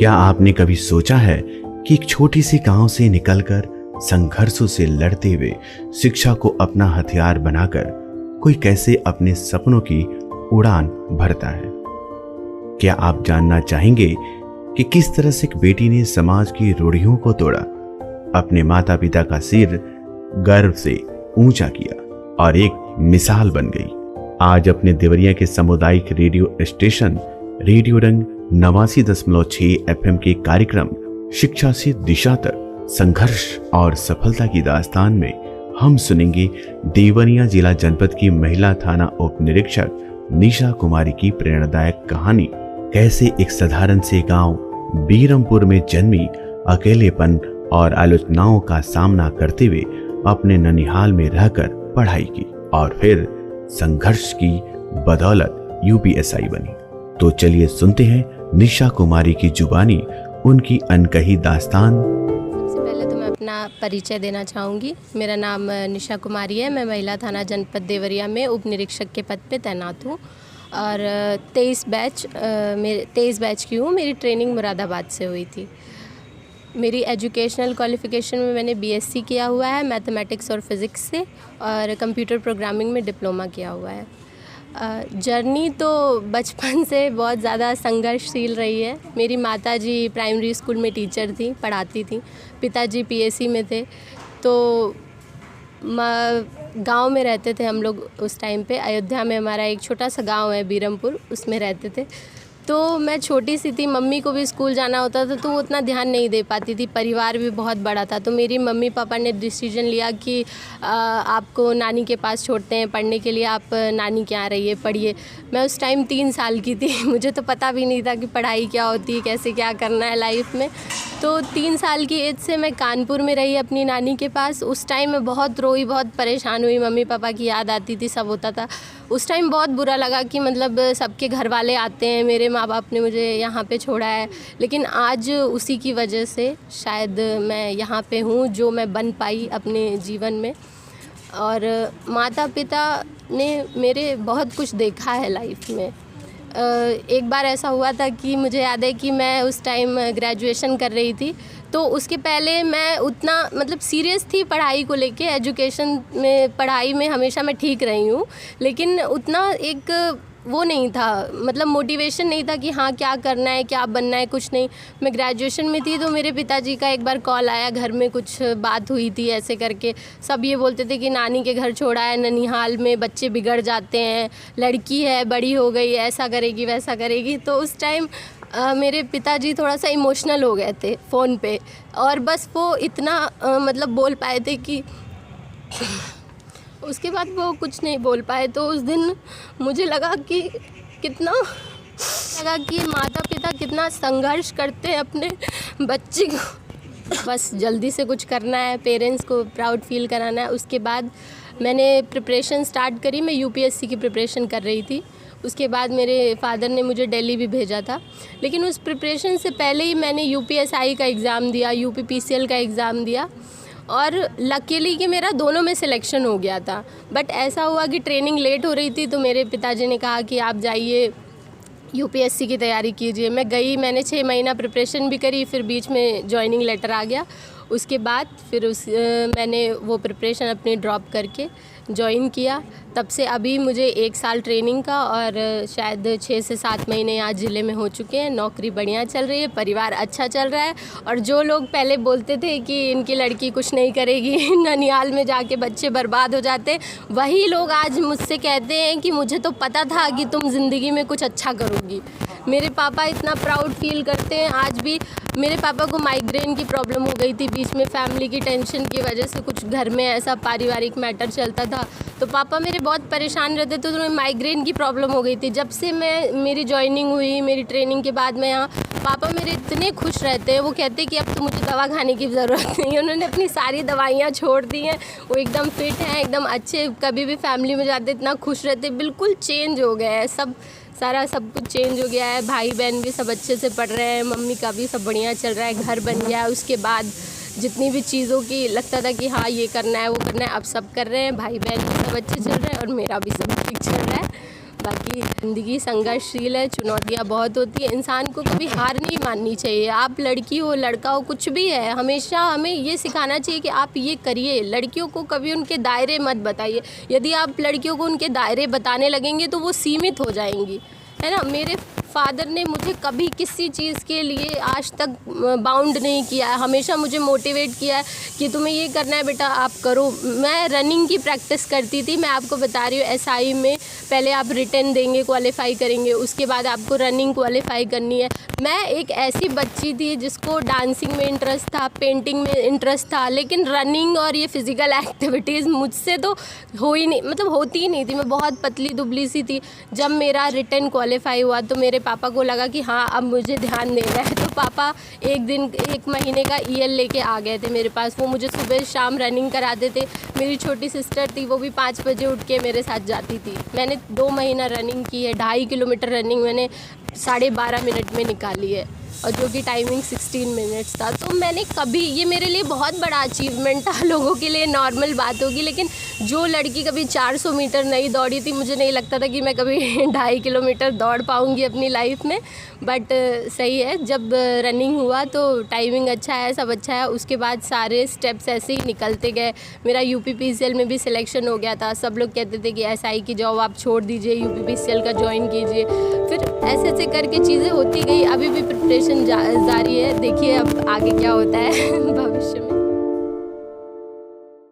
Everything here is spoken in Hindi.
क्या आपने कभी सोचा है कि एक छोटी सी गांव से निकलकर संघर्षों से लड़ते हुए शिक्षा को अपना हथियार बनाकर कोई कैसे अपने सपनों की उड़ान भरता है? क्या आप जानना चाहेंगे कि किस तरह से एक बेटी ने समाज की रूढ़ियों को तोड़ा, अपने माता पिता का सिर गर्व से ऊंचा किया और एक मिसाल बन गई? आज अपने देवरिया के सामुदायिक रेडियो स्टेशन रेडियो रंग 89.6 FM के कार्यक्रम शिक्षा से दिशा तक संघर्ष और सफलता की दास्तान में हम सुनेंगे देवरिया जिला जनपद की महिला थाना उप निरीक्षक निशा कुमारी की प्रेरणादायक कहानी। कैसे एक साधारण से गांव बीरमपुर में जन्मी अकेलेपन और आलोचनाओं का सामना करते हुए अपने ननिहाल में रहकर पढ़ाई की और फिर संघर्ष की बदौलत यूपीएसआई बनी। तो चलिए सुनते हैं निशा कुमारी की जुबानी उनकी अनकही दास्तान। सबसे पहले तो मैं अपना परिचय देना चाहूँगी। मेरा नाम निशा कुमारी है। मैं महिला थाना जनपद देवरिया में उप निरीक्षक के पद पे तैनात हूँ और 23 बैच की हूँ। मेरी ट्रेनिंग मुरादाबाद से हुई थी। मेरी एजुकेशनल क्वालिफ़िकेशन में मैंने बीएससी किया हुआ है मैथमेटिक्स और फिज़िक्स से और कंप्यूटर प्रोग्रामिंग में डिप्लोमा किया हुआ है। जर्नी तो बचपन से बहुत ज़्यादा संघर्षशील रही है। मेरी माताजी प्राइमरी स्कूल में टीचर थी, पढ़ाती थी। पिताजी पीएससी में थे। तो गांव में रहते थे हम लोग उस टाइम पे। अयोध्या में हमारा एक छोटा सा गांव है बीरमपुर, उसमें रहते थे। तो मैं छोटी सी थी, मम्मी को भी स्कूल जाना होता था तो वो उतना ध्यान नहीं दे पाती थी। परिवार भी बहुत बड़ा था तो मेरी मम्मी पापा ने डिसीजन लिया कि आपको नानी के पास छोड़ते हैं पढ़ने के लिए, आप नानी के यहाँ रहिए, पढ़िए। मैं उस टाइम 3 साल की थी, मुझे तो पता भी नहीं था कि पढ़ाई क्या होती है, कैसे क्या करना है लाइफ में। तो 3 साल की एज से मैं कानपुर में रही अपनी नानी के पास। उस टाइम मैं बहुत रोई, बहुत परेशान हुई, मम्मी पापा की याद आती थी, सब होता था। उस टाइम बहुत बुरा लगा कि मतलब सबके घर वाले आते हैं, मेरे माँ बाप ने मुझे यहाँ पे छोड़ा है। लेकिन आज उसी की वजह से शायद मैं यहाँ पे हूँ जो मैं बन पाई अपने जीवन में। और माता पिता ने मेरे बहुत कुछ देखा है लाइफ में। एक बार ऐसा हुआ था कि मुझे याद है कि मैं उस टाइम ग्रेजुएशन कर रही थी। तो उसके पहले मैं उतना मतलब सीरियस थी पढ़ाई को लेके। एजुकेशन में, पढ़ाई में हमेशा मैं ठीक रही हूँ, लेकिन उतना एक वो नहीं था, मतलब मोटिवेशन नहीं था कि हाँ क्या करना है, क्या बनना है, कुछ नहीं। मैं ग्रेजुएशन में थी तो मेरे पिताजी का एक बार कॉल आया, घर में कुछ बात हुई थी ऐसे करके। सब ये बोलते थे कि नानी के घर छोड़ा है, ननिहाल में बच्चे बिगड़ जाते हैं, लड़की है, बड़ी हो गई, ऐसा करेगी वैसा करेगी। तो उस टाइम मेरे पिताजी थोड़ा सा इमोशनल हो गए थे फ़ोन पे और बस वो इतना मतलब बोल पाए थे कि उसके बाद वो कुछ नहीं बोल पाए। तो उस दिन मुझे लगा कि माता पिता कितना संघर्ष करते हैं अपने बच्चे को, बस जल्दी से कुछ करना है, पेरेंट्स को प्राउड फील कराना है। उसके बाद मैंने प्रिपरेशन स्टार्ट करी। मैं यूपीएससी की प्रिपरेशन कर रही थी। उसके बाद मेरे फादर ने मुझे दिल्ली भी भेजा था, लेकिन उस प्रिपरेशन से पहले ही मैंने यूपीएसआई का एग्ज़ाम दिया, यूपीपीसीएल का एग्ज़ाम दिया और लकीली कि मेरा दोनों में सिलेक्शन हो गया था। बट ऐसा हुआ कि ट्रेनिंग लेट हो रही थी तो मेरे पिताजी ने कहा कि आप जाइए यूपीएससी की तैयारी कीजिए। मैं गई, मैंने 6 महीना प्रिपरेशन भी करी, फिर बीच में जॉइनिंग लेटर आ गया। उसके बाद फिर मैंने वो प्रिपरेशन अपनी ड्रॉप करके जॉइन किया। तब से अभी मुझे 1 साल ट्रेनिंग का और शायद 6 से 7 महीने यहाँ ज़िले में हो चुके हैं। नौकरी बढ़िया चल रही है, परिवार अच्छा चल रहा है। और जो लोग पहले बोलते थे कि इनकी लड़की कुछ नहीं करेगी, ननिहाल में जाके बच्चे बर्बाद हो जाते, वही लोग आज मुझसे कहते हैं कि मुझे तो पता था कि तुम ज़िंदगी में कुछ अच्छा करोगी। मेरे पापा इतना प्राउड फील करते हैं आज भी। मेरे पापा को माइग्रेन की प्रॉब्लम हो गई थी बीच में, फैमिली की टेंशन की वजह से, कुछ घर में ऐसा पारिवारिक मैटर चलता था तो पापा मेरे बहुत परेशान रहते थे। तो उन्हें माइग्रेन की प्रॉब्लम हो गई थी। जब से मेरी जॉइनिंग हुई, मेरी ट्रेनिंग के बाद मैं यहाँ, पापा मेरे इतने खुश रहते हैं। वो कहते हैं कि अब तो मुझे दवा खाने की ज़रूरत नहीं है। उन्होंने अपनी सारी दवाइयाँ छोड़ दी हैं, वो एकदम फिट हैं, एकदम अच्छे। कभी भी फैमिली में जाते इतना खुश रहते, बिल्कुल चेंज हो गया है सब कुछ चेंज हो गया है। भाई बहन भी सब अच्छे से पढ़ रहे हैं, मम्मी का भी सब बढ़िया चल रहा है, घर बन गया है। उसके बाद जितनी भी चीज़ों की लगता था कि हाँ ये करना है वो करना है, अब सब कर रहे हैं। भाई बहन भी सब अच्छे चल रहे हैं और मेरा भी सब ठीक चल रहा है। बाकी ज़िंदगी संघर्षशील है, चुनौतियाँ बहुत होती है, इंसान को कभी हार नहीं माननी चाहिए। आप लड़की हो लड़का हो कुछ भी है, हमेशा हमें ये सिखाना चाहिए कि आप ये करिए। लड़कियों को कभी उनके दायरे मत बताइए। यदि आप लड़कियों को उनके दायरे बताने लगेंगे तो वो सीमित हो जाएंगी, है ना। मेरे फादर ने मुझे कभी किसी चीज़ के लिए आज तक बाउंड नहीं किया है, हमेशा मुझे मोटिवेट किया है कि तुम्हें ये करना है बेटा आप करो। मैं रनिंग की प्रैक्टिस करती थी, मैं आपको बता रही हूँ एसआई में पहले आप रिटन देंगे, क्वालिफाई करेंगे, उसके बाद आपको रनिंग क्वालिफाई करनी है। मैं एक ऐसी बच्ची थी जिसको डांसिंग में इंटरेस्ट था, पेंटिंग में इंटरेस्ट था, लेकिन रनिंग और ये फिज़िकल एक्टिविटीज़ मुझसे तो हो ही नहीं, मतलब होती ही नहीं थी। मैं बहुत पतली दुबली सी थी। जब मेरा रिटन क्वालिफाई हुआ तो मेरे पापा को लगा कि हाँ अब मुझे ध्यान देना है, तो पापा एक महीने का ईएल लेके आ गए थे मेरे पास। वो मुझे सुबह शाम रनिंग कराते थे। मेरी छोटी सिस्टर थी, वो भी 5 बजे उठ के मेरे साथ जाती थी। मैंने 2 महीना रनिंग की है, 2.5 किलोमीटर रनिंग मैंने 12.5 मिनट में निकाली है, और जो कि टाइमिंग 16 मिनट्स था। तो मैंने कभी, ये मेरे लिए बहुत बड़ा अचीवमेंट था, लोगों के लिए नॉर्मल बात होगी, लेकिन जो लड़की कभी 400 मीटर नहीं दौड़ी थी, मुझे नहीं लगता था कि मैं कभी 2.5 किलोमीटर दौड़ पाऊँगी अपनी लाइफ में। बट सही है, जब रनिंग हुआ तो टाइमिंग अच्छा है, सब अच्छा है। उसके बाद सारे स्टेप्स ऐसे ही निकलते गए। मेरा यूपीपीसीएल में भी सिलेक्शन हो गया था। सब लोग कहते थे कि एसआई की जॉब आप छोड़ दीजिए, यूपीपीसीएल का ज्वाइन कीजिए। फिर ऐसे ऐसे करके चीज़ें होती गई। अभी भी प्रिपरेशन जारी है, देखिए अब आगे क्या होता है भविष्य में।